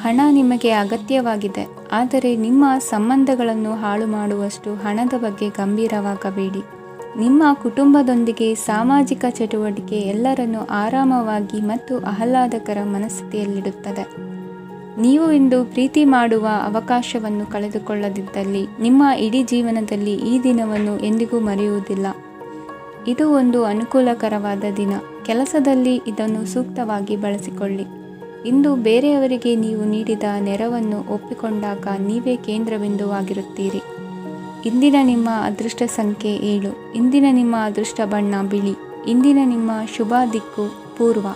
ಹಣ ನಿಮಗೆ ಅಗತ್ಯವಾಗಿದೆ, ಆದರೆ ನಿಮ್ಮ ಸಂಬಂಧಗಳನ್ನು ಹಾಳು ಮಾಡುವಷ್ಟು ಹಣದ ಬಗ್ಗೆ ಗಂಭೀರವಾಗಬೇಡಿ. ನಿಮ್ಮ ಕುಟುಂಬದೊಂದಿಗೆ ಸಾಮಾಜಿಕ ಚಟುವಟಿಕೆ ಎಲ್ಲರನ್ನೂ ಆರಾಮವಾಗಿ ಮತ್ತು ಆಹ್ಲಾದಕರ ಮನಸ್ಥಿತಿಯಲ್ಲಿಡುತ್ತದೆ. ನೀವು ಇಂದು ಪ್ರೀತಿ ಮಾಡುವ ಅವಕಾಶವನ್ನು ಕಳೆದುಕೊಳ್ಳದಿದ್ದಲ್ಲಿ ನಿಮ್ಮ ಇಡೀ ಜೀವನದಲ್ಲಿ ಈ ದಿನವನ್ನು ಎಂದಿಗೂ ಮರೆಯುವುದಿಲ್ಲ. ಇದು ಒಂದು ಅನುಕೂಲಕರವಾದ ದಿನ. ಕೆಲಸದಲ್ಲಿ ಇದನ್ನು ಸೂಕ್ತವಾಗಿ ಬಳಸಿಕೊಳ್ಳಿ. ಇಂದು ಬೇರೆಯವರಿಗೆ ನೀವು ನೀಡಿದ ನೆರವನ್ನು ಒಪ್ಪಿಕೊಂಡಾಗ ನೀವೇ ಕೇಂದ್ರಬಿಂದುವಾಗಿರುತ್ತೀರಿ. ಇಂದಿನ ನಿಮ್ಮ ಅದೃಷ್ಟ ಸಂಖ್ಯೆ 7. ಇಂದಿನ ನಿಮ್ಮ ಅದೃಷ್ಟ ಬಣ್ಣ ಬಿಳಿ. ಇಂದಿನ ನಿಮ್ಮ ಶುಭ ದಿಕ್ಕು ಪೂರ್ವ.